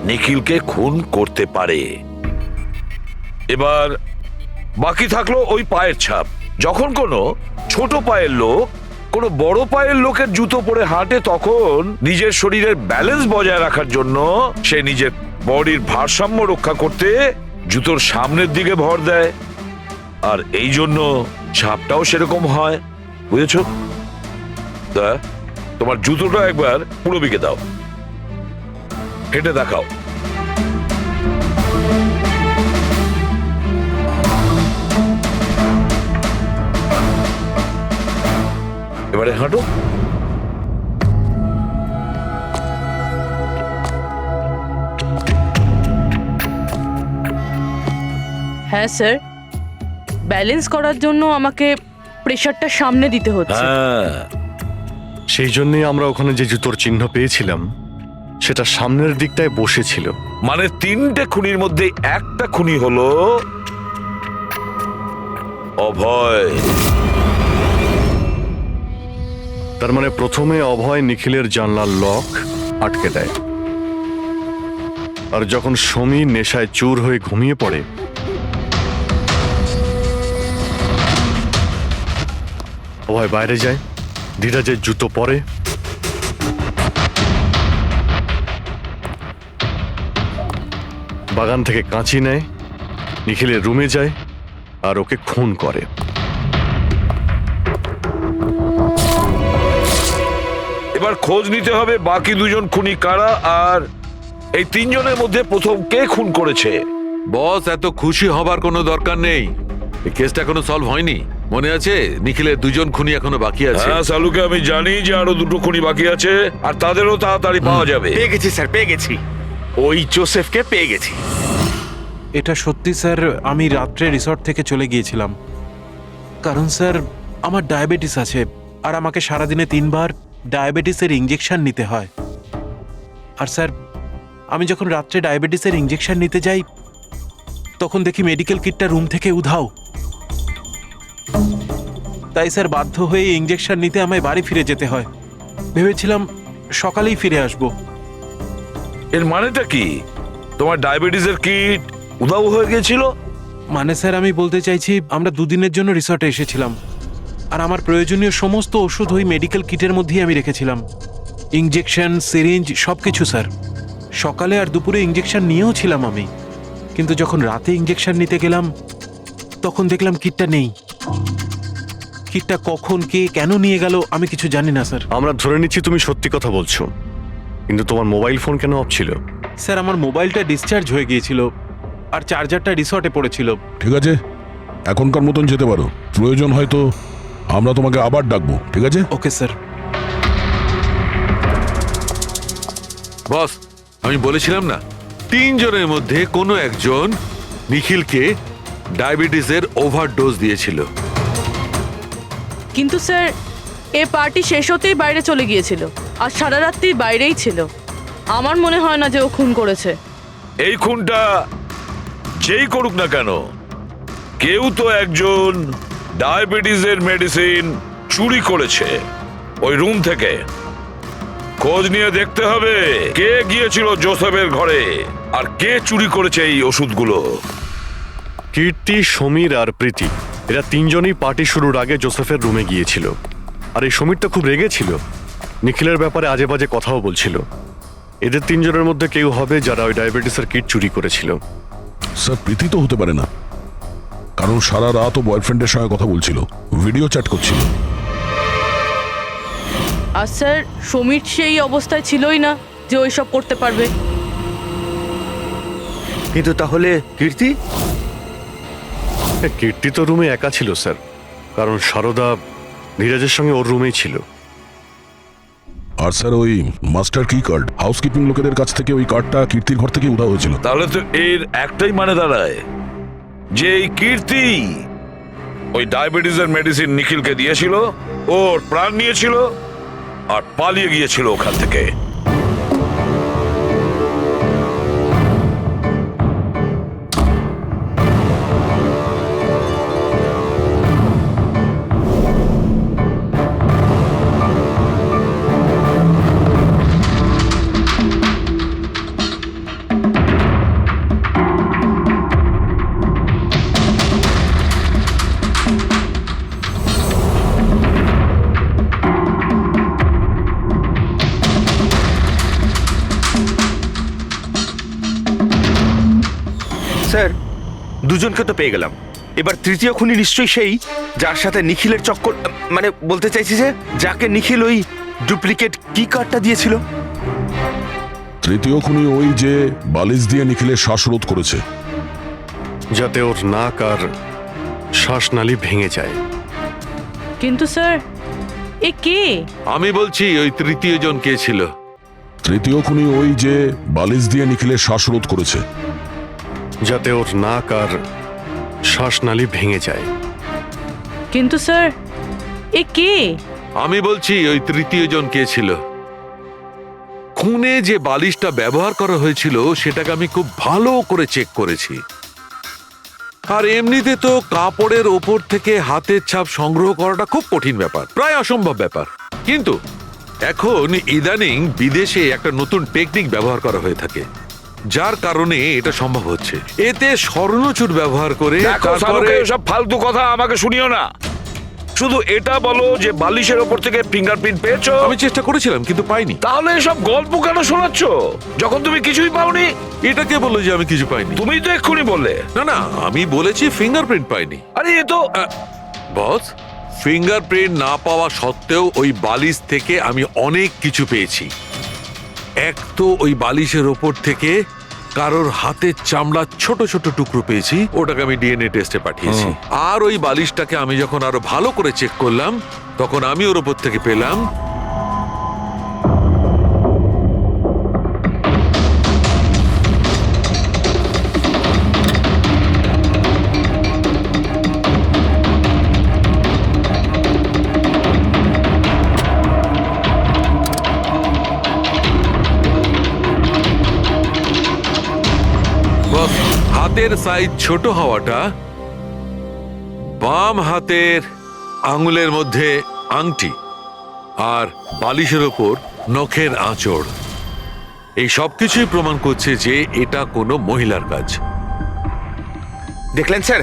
Speaker 12: নিখিলকে খুন করতে পারে। এবার বাকি থাকলো ওই পায়ের ছাপ। যখন কোনো ছোট পায়ের লোক কোনো বড় পায়ের লোকের জুতো পরে হাঁটে, তখন নিজের শরীরের ব্যালেন্স বজায় রাখার জন্য সে নিজের বডির ভারসাম্য রক্ষা করতে জুতোর সামনের দিকে ভর দেয়, আর এই জন্য ছাপটাও সেরকম হয়। বুঝেছো? তোমার জুতোটা একবার পুরবিকে দাও, হেঁটে দেখাও। এবারে হাঁটো।
Speaker 4: হ্যাঁ স্যার, ব্যালেন্স করার জন্য আমাকে প্রেশারটা সামনে দিতে হচ্ছে।
Speaker 12: হ্যাঁ,
Speaker 6: সেই জন্যই আমরা ওখানে যে জুতোর চিহ্ন পেয়েছিলাম সেটা সামনের দিকটায় বসেছিল।
Speaker 12: মানে 3টে খুনির মধ্যে একটা খুনি হলো অভয়।
Speaker 6: তার মানে প্রথমে অভয় নিখিলের জানলার লক আটকে দেয়, আর যখন সমীর নেশায় চুর হয়ে ঘুমিয়ে পড়ে, অভয় বাইরে যায়, ধীরাজের জুতো পরে, বাগান থেকে কাঁচি নেয়, নিখিলের রুমে যায় আর ওকে খুন করে।
Speaker 12: এবার খোঁজ নিতে হবে বাকি 2 জন খুনি কারা, আর এই 3 জনের মধ্যে প্রথম কে খুন করেছে।
Speaker 7: বস, এত খুশি হবার কোনো দরকার নেই। এই কেসটা এখনো সলভ হয়নি। মনে আছে নিখিলের 2 জন খুনি এখনো বাকি আছে।
Speaker 12: হ্যাঁ সালুকে আমি জানি যে আরো 2টো খুনি বাকি আছে, আর তাদেরও তাড়াতাড়ি পাওয়া যাবে।
Speaker 5: পেয়ে গেছি স্যার, পেয়ে গেছি। ওই জোসেফকে পেয়ে গেছি।
Speaker 11: এটা সত্যি স্যার, আমি রাত্রে রিসর্ট থেকে চলে গিয়েছিলাম, কারণ স্যার আমার ডায়াবেটিস আছে, আর আমাকে সারাদিনে 3 বার ডায়াবেটিসের ইঞ্জেকশন নিতে হয়। আর স্যার, আমি যখন রাত্রে ডায়াবেটিসের ইঞ্জেকশন নিতে যাই, তখন দেখি মেডিকেল কিটটা রুম থেকে উধাও। তাই স্যার বাধ্য হয়ে ইঞ্জেকশন নিতে আমায় বাড়ি ফিরে যেতে হয়। ভেবেছিলাম সকালেই ফিরে আসবো।
Speaker 12: এর মানেটা কি? তোমার ডায়াবেটিসের কিট উধাও হয়ে গেছিল?
Speaker 11: মানে স্যার, আমি বলতে চাইছি আমরা দুদিনের জন্য রিসর্টে এসেছিলাম, আর আমার প্রয়োজনীয় সমস্ত ওষুধ ওই মেডিকেল কিটের মধ্যেই আমি রেখেছিলাম। ইঞ্জেকশন, সিরিঞ্জ, সব কিছু স্যার। সকালে আর দুপুরে ইঞ্জেকশন নিয়েও ছিলাম আমি, কিন্তু যখন রাতে ইঞ্জেকশন নিতে গেলাম তখন দেখলাম কিটটা নেই। কিটটা কখন কে কেন নিয়ে গেল আমি কিছু জানি না স্যার।
Speaker 6: আমরা ধরে নিচ্ছি তুমি সত্যি কথা বলছো, কিন্তু তোমার মোবাইল ফোন কেন অফ ছিল?
Speaker 11: স্যার, আমার মোবাইলটা ডিসচার্জ হয়ে গিয়েছিল আর চার্জারটা রিসর্টে পড়েছিল।
Speaker 8: ঠিক আছে, এখনকার মতন যেতে পারো। প্রয়োজন হয়তো আমরা তোমাকে আবার ডাকবো, ঠিক আছে?
Speaker 11: Okay sir.
Speaker 7: বস, আমি বলেছিলাম না, 3 জনের মধ্যে কোনো একজন নিখিলকে ডায়াবেটিসের ওভারডোজ দিয়েছিল।
Speaker 4: কিন্তু স্যার, এ পার্টি শেষ হতেই বাইরে চলে গিয়েছিল আর সারা রাত্রি বাইরেই ছিল। আমার মনে হয় না যে ও খুন করেছে।
Speaker 12: এই খুনটা যেই করুক না কেন, কেউ তো একজন ডায়াবেটিসের মেডিসিন চুরি করেছে ওই রুম থেকে। খোঁজ নিয়ে দেখতে হবে কে গিয়েছিল জোসেফের ঘরে আর কে চুরি করেছে এই ওষুধগুলো।
Speaker 6: কীর্তি, সমীর আর প্রীতি এরা 3 জনই পার্টি শুরুর আগে জোসেফের রুমে গিয়েছিল। আর এই সমীর তো খুব রেগেছিল, নিখিলের ব্যাপারে আজে বাজে কথাও বলছিল। এদের 3 জনের মধ্যে কেউ হবে যারা ওই ডায়াবেটিসের কিট চুরি করেছিল।
Speaker 8: স্যার, প্রীতি তো হতে পারে না, কারণ সারা রাত ও বয়ফ্রেন্ডের সঙ্গে কথা বলছিল, ভিডিও চ্যাট করছিল।
Speaker 4: আর স্যার, সমীর সেই অবস্থায় ছিলই না যে ওইসব করতে পারবে।
Speaker 5: কিন্তু তাহলে কীর্তি?
Speaker 6: কীর্তি তো রুমে একা ছিল স্যার, কারণ সারদা ধীরাজের সঙ্গে ওর রুমেই ছিল।
Speaker 8: আর স্যার, ওই মাস্টার কি কার্ড হাউসকিপিং লোকেদের কাছ থেকে ওই কার্ডটা কীর্তির ঘর থেকে উধাও হয়েছিল।
Speaker 12: তাহলে তো এর একটাই মানে দাঁড়ায় যে এই কীর্তি ওই ডায়াবেটিসের মেডিসিন নিখিলকে দিয়েছিল, ওর প্রাণ নিয়েছিল আর পালিয়ে গিয়েছিল ওখান থেকে।
Speaker 5: স্যার, দুজনকে তো পেয়ে গেলাম। এবার তৃতীয় খুনি নিশ্চয়ই সেই যার সাথে নিখিলের চক্কর, মানে বলতে চাইছি যে যাকে নিখিল ওই ডুপ্লিকেট কি কার্ডটা দিয়েছিল।
Speaker 8: তৃতীয় খুনি ওই যে বালিশ দিয়ে নিখিলের শ্বাসরোধ করেছে,
Speaker 6: যাতে ওর নাক আর শ্বাসনালী ভেঙে যায়।
Speaker 4: কিন্তু স্যার, এ কে?
Speaker 7: আমি বলছি ওই তৃতীয় জন কে ছিল।
Speaker 8: তৃতীয় খুনি ওই যে বালিশ দিয়ে নিখিলের শ্বাসরোধ করেছে,
Speaker 6: যাতে ওর নাক আর শ্বাসনালী ভেঙে যায়।
Speaker 4: কিন্তু স্যার, এ কে?
Speaker 7: আমি বলছি ওই তৃতীয় জন কে ছিল। খুনে যে বালিশটা ব্যবহার করা হয়েছিল সেটাকে আমি খুব ভালো করে চেক করেছি। আর এমনিতে তো কাপড়ের ওপর থেকে হাতের ছাপ সংগ্রহ করাটা খুব কঠিন ব্যাপার, প্রায় অসম্ভব ব্যাপার। কিন্তু এখন ইদানিং বিদেশে একটা নতুন টেকনিক ব্যবহার করা হয়ে থাকে, যার কারণে এটা সম্ভব হচ্ছে। এতে স্বর্ণচুর ব্যবহার করে
Speaker 12: সব ফালতু কথা আমাকে শুনিও না। শুধু এটা বলো যে বালিশের ওপর থেকে ফিঙ্গারপ্রিন্ট পেয়েছো।
Speaker 7: আমি চেষ্টা করেছিলাম কিন্তু পাইনি।
Speaker 12: তাহলে এসব গল্প কেন শোনাচ্ছ যখন তুমি কিছুই পাওনি?
Speaker 7: এটা কে বললো যে আমি কিছু পাইনি?
Speaker 12: তুমি তো এক্ষুনি বললে।
Speaker 7: না না, আমি বলেছি ফিঙ্গারপ্রিন্ট পাইনি।
Speaker 12: আরে এ তো
Speaker 7: বস, ফিঙ্গারপ্রিন্ট না পাওয়া সত্ত্বেও ওই বালিশ থেকে আমি অনেক কিছু পেয়েছি। এক তো ওই বালিশের ওপর থেকে কারোর হাতের চামড়ার ছোট ছোট টুকরো পেয়েছি, ওটাকে আমি ডিএনএ টেস্টে পাঠিয়েছি। আর ওই বালিশটাকে আমি যখন আরো ভালো করে চেক করলাম তখন আমি ওর ওপর থেকে পেলাম হাতের সাইজ ছোট হওয়াটা, বাম হাতের আঙুলের মধ্যে আংটি আর বালিশের ওপর নখের আঁচড়, এই সব কিছুই প্রমাণ করছে যে এটা কোনো মহিলার কাজ।
Speaker 5: দেখলেন স্যার,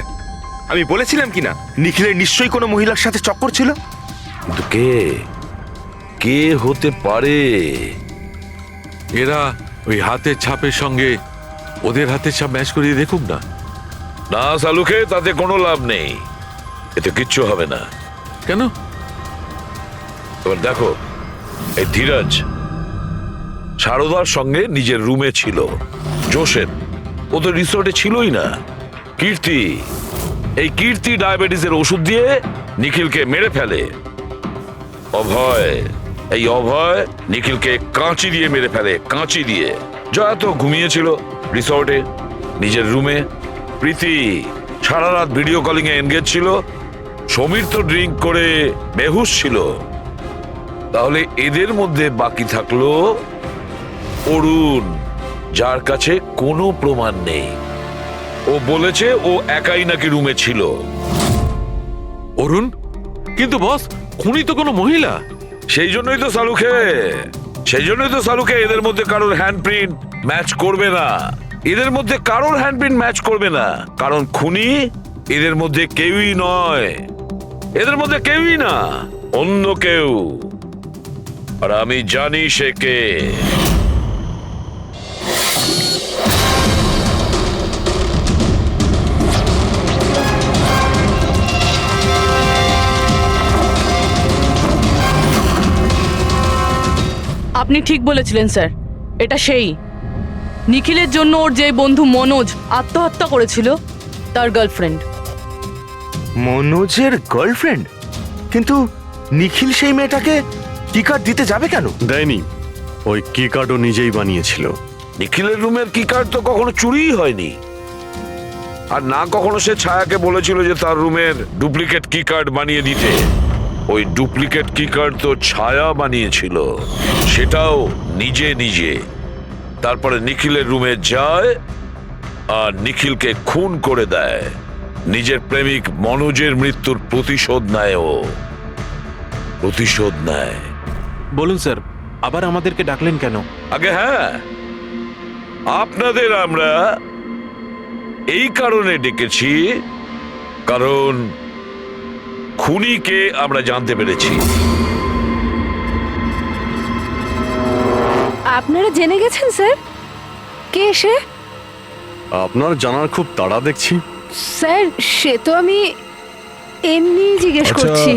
Speaker 5: আমি বলেছিলাম কি না নিখিলের নিশ্চয়ই কোনো মহিলার সাথে চক্কর ছিল।
Speaker 12: কিন্তু কে কে হতে পারে?
Speaker 7: এরা ওই হাতের ছাপের সঙ্গে ওদের হাতের ছাপ ম্যাচ করিয়ে দেখুক না।
Speaker 12: না সালুকে, তাতে কোনো লাভ নেই, এতে কিচ্ছু হবে না।
Speaker 7: কেন?
Speaker 12: এবার দেখো, এই ধীরাজ সারদার সঙ্গে নিজের রুমে ছিল, জোসেফ ও তো রিসোর্টে ছিলই না, কীর্তি, এই কীর্তি ডায়াবেটিসের ওষুধ দিয়ে নিখিলকে মেরে ফেলে, অভয়, এই অভয় নিখিলকে কাঁচি দিয়ে মেরে ফেলে, কাঁচি দিয়ে। জয়া তো ঘুমিয়েছিল রিসর্টে নিজের রুমে, প্রীতি সারা রাত ভিডিও কলিং এ এনগেজ ছিল, সমীর তো ড্রিঙ্ক করে বেহুশ ছিল। তাহলে এদের মধ্যে বাকি থাকলো অরুণ, যার কাছে কোনো প্রমাণ নেই। ও বলেছে ও একাই নাকি রুমে ছিল।
Speaker 7: অরুণ? কিন্তু বস, খুনি তো কোনো মহিলা।
Speaker 12: সেই জন্যই তো সালুকে এদের মধ্যে কারোর হ্যান্ডপ্রিন্ট ম্যাচ করবে না, এদের মধ্যে কারোর হ্যান্ডপ্রিন্ট ম্যাচ করবে না, কারণ খুনি এদের মধ্যে কেউই নয়, এদের মধ্যে কেউই না, অন্য কেউ। আর আমি জানি সে কে।
Speaker 4: আপনি ঠিক বলেছিলেন স্যার, এটা সেই নিখিলের জন্য ওর যে বন্ধু মনোজ আত্মহত্যা করেছিল তার গার্লফ্রেন্ড।
Speaker 5: মনোজের গার্লফ্রেন্ড? কিন্তু নিখিল সেই মেয়েটাকে কি কার্ড দিতে যাবে কেন?
Speaker 6: দেয়নি, ওই কি কার্ডও নিজেই বানিয়েছিল।
Speaker 12: নিখিলের রুমের কি কার্ড তো কখনো চুরিই হয়নি, আর না কখনো সে ছায়াকে বলেছিল যে তার রুমের ডুপ্লিকেট কি কার্ড বানিয়ে দিতে। ওই ডুপ্লিকেট কি কার্ড তো ছায়া বানিয়েছিল, সেটাও নিজে নিজে। তারপরে নিখিলের রুমে যায় আর নিখিলকে খুন করে দেয়। নিজের প্রেমিক মনোজের মৃত্যুর প্রতিশোধ নেয়, ও প্রতিশোধ নেয়।
Speaker 11: বলুন স্যার, আবার আমাদেরকে ডাকলেন কেন?
Speaker 12: আগে হ্যাঁ, আপনাদের আমরা এই কারণে ডেকেছি, কারণ খুনিকে আমরা জানতে পেরেছি।
Speaker 2: আপনারা জেনে গেছেন স্যার কে সে?
Speaker 6: আপনার জানার খুব তাড়া দেখছি।
Speaker 2: স্যার সে তো আমি এমনি জিজ্ঞেস
Speaker 8: আচ্ছা।
Speaker 2: করছি।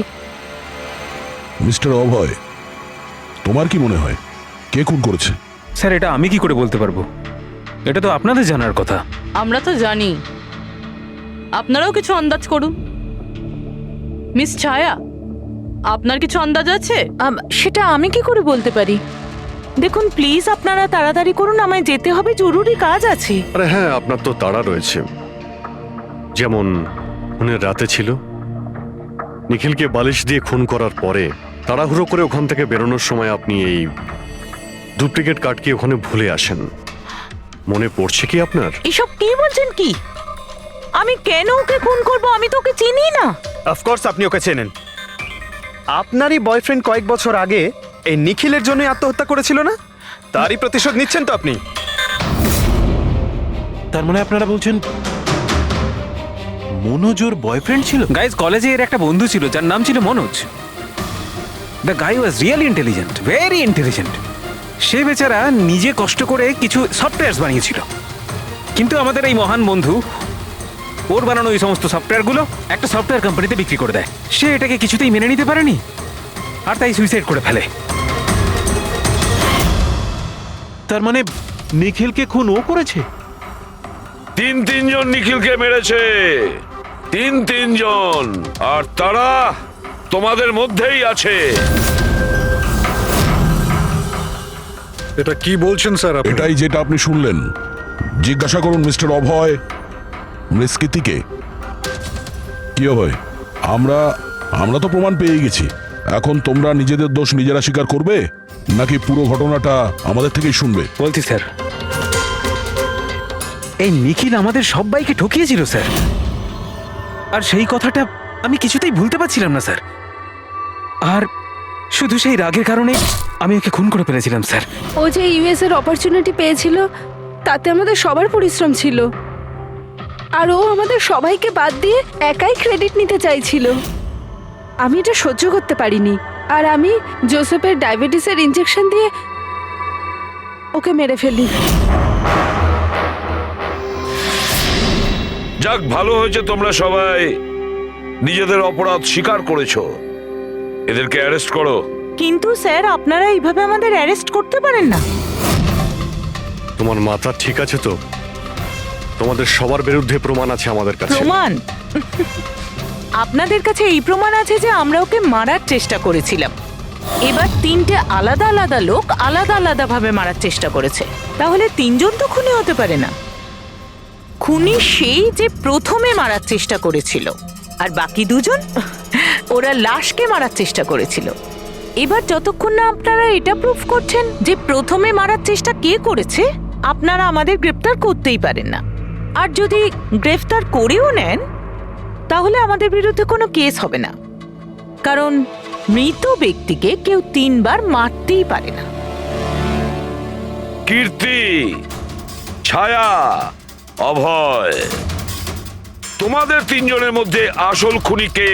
Speaker 8: মিস্টার অভয়, তোমার কি মনে হয় কে খুন করেছে?
Speaker 1: স্যার এটা আমি কি করে বলতে পারবো, এটা তো আপনাদের জানার কথা।
Speaker 4: আমরা তো জানি, আপনারাও কিছু আন্দাজ করুন। মিস ছায়া, আপনার কিছু আন্দাজ আছে?
Speaker 9: সেটা আমি কি করে বলতে পারি? দেখুন প্লিজ আপনারা তাড়াতাড়ি করুন, আমায় যেতে হবে, জরুরি কাজ আছে।
Speaker 6: আরে হ্যাঁ, আপনার তো তাড়া রয়েছে। যেমন খুনের রাতে ছিল, নিখিলকে বালিশ দিয়ে খুন করার পরে তাড়াহুড়ো করে ওখান থেকে বেরোনোর সময় আপনি এই ডুপ্লিকেট কার্ডকে ওখানে ভুলে আসেন। মনে পড়ছে কি আপনার?
Speaker 9: এসব কি বলছেন কি? আমি কেন ওকে খুন করব? আমি তো ওকে চিনি না।
Speaker 13: অফকোর্স আপনি ওকে চেনেন। আপনারই বয়ফ্রেন্ড কয়েক বছর আগে এই নিখিলের জন্যই আত্মহত্যা করেছিল না? তারই প্রতিশোধ নিচ্ছেন তো আপনি?
Speaker 11: তার মানে আপনারা বলছেন মনোজ ওর বয়ফ্রেন্ড ছিল?
Speaker 1: গাইজ, কলেজে এর একটা বন্ধু ছিল যার নাম ছিল Manoj. The guy was really intelligent, very intelligent. সে বেচারা নিজে কষ্ট করে কিছু সফটওয়্যার বানিয়েছিল, কিন্তু আমাদের এই মহান বন্ধু ওর বানানো ওই সমস্ত সফটওয়্যারগুলো একটা সফটওয়্যার কোম্পানিতে বিক্রি করে দেয়। সে এটাকে কিছুতেই মেনে নিতে পারেনি, আর তাই সুইসাইড করে ফেলে।
Speaker 11: তার মানে নিখিলকে খুন ও করেছে?
Speaker 12: তিনজন নিখিলকে মেরেছে, তিনজন, আর তারা তোমাদের মধ্যেই আছে।
Speaker 3: এটা কি বলছেন স্যার আপনি?
Speaker 8: এটাই যেটা আপনি শুনলেন। জিজ্ঞাসা করুন মিস্টার অভয় মৃস্কৃতিকে। কি অভয়, আমরা তো প্রমাণ পেয়ে গেছি। এখন তোমরা নিজেদের দোষ নিজেরা স্বীকার করবে নাকি পুরো ঘটনাটা আমাদের থেকেই শুনবে?
Speaker 1: বলছি স্যার, এই নিখিল আমাদের সবাইকে ঠকিয়েছিল স্যার, আর সেই কথাটা আমি কিছুতেই ভুলতে পারছিলাম না স্যার। আর শুধু সেই রাগের কারণে আমি ওকে খুন করে ফেলেছিলাম স্যার।
Speaker 2: ও যে ইউএস এর অপরচুনিটি পেয়েছিল তাতে আমাদের সবার পরিশ্রম ছিল, আর ও আমাদের সবাইকে বাদ দিয়ে একাই ক্রেডিট নিতে চাইছিল। আমি এটা সহ্য করতে পারিনি, আর আমি জোসেফের ডায়াবেটিসের ইনজেকশন দিয়ে ওকে মেরে ফেলি।
Speaker 12: যাক, ভালো হয়েছে তোমরা সবাই নিজেদের অপরাধ স্বীকার করেছো। এদেরকে অ্যারেস্ট করো।
Speaker 9: কিন্তু স্যার আপনারা এইভাবে আমাদের অ্যারেস্ট করতে পারেন না।
Speaker 6: তোমার মাথা ঠিক আছে তো? তোমাদের সবার বিরুদ্ধে প্রমাণ আছে আমাদের কাছে।
Speaker 9: প্রমাণ? আপনাদের কাছে এই প্রমাণ আছে যে আমরা ওকে মারার চেষ্টা করেছিলাম। এবার তিনটে আলাদা আলাদা লোক আলাদা আলাদা ভাবে মারার চেষ্টা করেছে, তাহলে তিনজন তো খুনি হতে পারে না। খুনি সেই যে প্রথমে মারার চেষ্টা করেছিল, আর বাকি দুজন ওরা লাশকে মারার চেষ্টা করেছিল। এবার যতক্ষণ না আপনারা এটা প্রুফ করছেন যে প্রথমে মারার চেষ্টা কে করেছে, আপনারা আমাদের গ্রেফতার করতেই পারেন না। আর যদি গ্রেফতার করেও নেন তাহলে আমাদের বিরুদ্ধে কোনো কেস হবে না, কারণ মৃত ব্যক্তিকে কেউ 3 বার মারতেই পারে না।
Speaker 12: কীর্তি, ছায়া, অভয়, তোমাদের তিনজনের মধ্যে আসল খুনি কে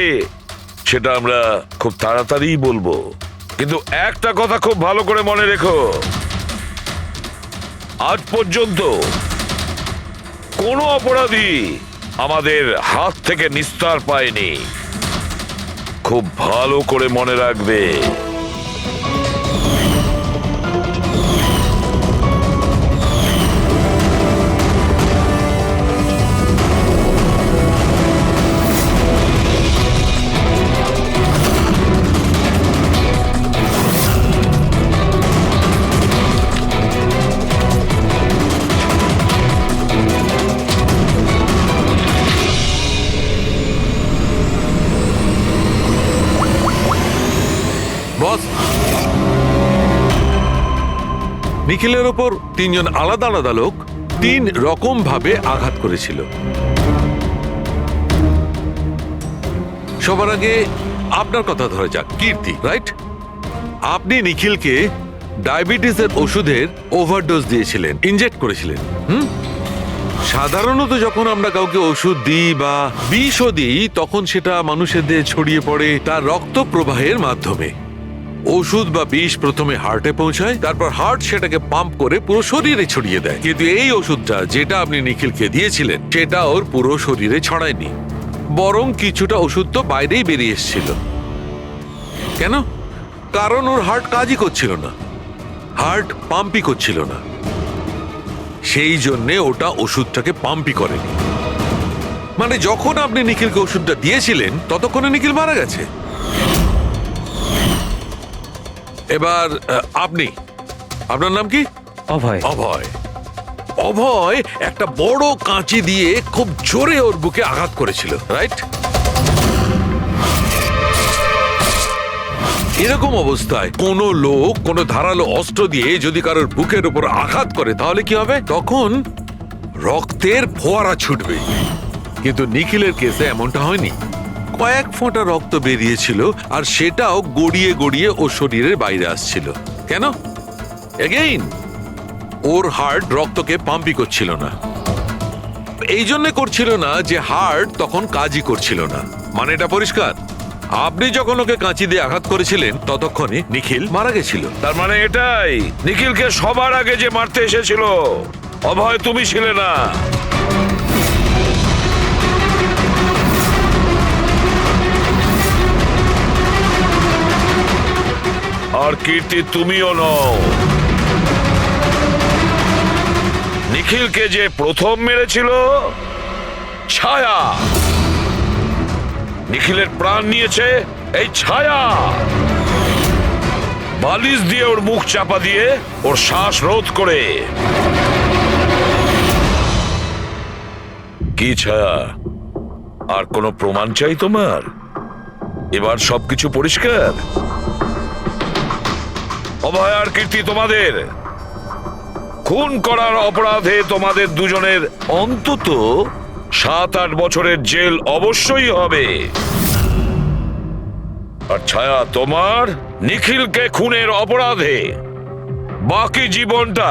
Speaker 12: সেটা আমরা খুব তাড়াতাড়ি বলবো। কিন্তু একটা কথা খুব ভালো করে মনে রেখো, আজ পর্যন্ত কোনো অপরাধী আমাদের হাত থেকে নিস্তার পায়নি। খুব ভালো করে মনে রাখবে।
Speaker 7: বস, নিখিলের ওপর তিনজন আলাদা আলাদা লোক 3 রকম ভাবে আঘাত করেছিল। সবার আগে আপনার কথা ধরে যাক, কীর্তি, রাইট? আপনি নিখিলকে ডায়াবেটিসের ওষুধের ওভারডোজ দিয়েছিলেন, ইনজেক্ট করেছিলেন। সাধারণত যখন আমরা কাউকে ওষুধ দিই বা বিষও দিই, তখন সেটা মানুষের দেহে ছড়িয়ে পড়ে তার রক্ত প্রবাহের মাধ্যমে। ওষুধ বা বিষ প্রথমে হার্টে পৌঁছায়, তারপর হার্ট সেটাকে পাম্প করে পুরো শরীরে ছড়িয়ে দেয়। কিন্তু এই ওষুধটা যেটা আপনি নিখিলকে দিয়েছিলেন সেটা ওর পুরো শরীরে ছড়ায়নি, বরং কিছুটা ওষুধ তো বাইরেই বেরিয়ে এসেছিল। কেন? কারণ ওর হার্ট কাজই করছিল না, হার্ট পাম্পই করছিল না, সেই জন্যে ওটা ওষুধটাকে পাম্পই করেনি। মানে যখন আপনি নিখিলকে ওষুধটা দিয়েছিলেন ততক্ষণে নিখিল মারা গেছে। এবার আপনি, আপনার নাম কি?
Speaker 1: অভয়।
Speaker 7: অভয়। অভয় একটা বড় কাঁচি দিয়ে খুব জোরে ওর বুকে আঘাত করেছিল, রাইট? এরকম অবস্থায় কোনো লোক কোনো ধারালো অস্ত্র দিয়ে যদি কারোর বুকের উপর আঘাত করে তাহলে কি হবে? তখন রক্তের ফোয়ারা ছুটবে। কিন্তু নিখিলের কেসে এমনটা হয়নি। কয়েক ফোঁটা রক্ত বেরিয়েছিল, আর সেটাও গড়িয়ে গড়িয়ে ওর শরীরের বাইরে আসছিল। কেন? এগেইন ওর হার্ট রক্তকে পাম্পই করছিল না। এই জন্য করছিল না যে হার্ট তখন কাজই করছিল না। মানে এটা পরিষ্কার, আপনি যখন ওকে কাঁচি দিয়ে আঘাত করেছিলেন ততক্ষণে নিখিল মারা গেছিল।
Speaker 12: তার মানে এটাই, নিখিলকে সবার আগে যে মারতে এসেছিল অভয় তুমি ছিলে না। আর কীর্তি তুমিও নও। নিখিলকে যে প্রথম মেরেছিল ছায়া। নিখিলের প্রাণ নিয়েছে এই ছায়া। বালিশ দিয়ে ওর মুখ চাপা দিয়ে ওর শ্বাস রোধ করে। কি ছায়া, আর কোনো প্রমাণ চাই তোমার? এবার সবকিছু পরিষ্কার। অভয় আর কীর্তি, তোমাদের খুন করার অপরাধে তোমাদের দুজনের অন্তত 7-8 বছরের জেল অবশ্যই হবে। আর ছায়া তোমার নিখিলকে খুনের অপরাধে বাকি জীবনটা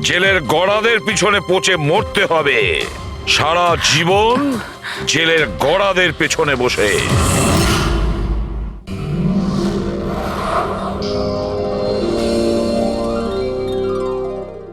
Speaker 12: জেলের গড়াদের পিছনে পচে মরতে হবে। সারা জীবন জেলের গড়াদের পেছনে বসে।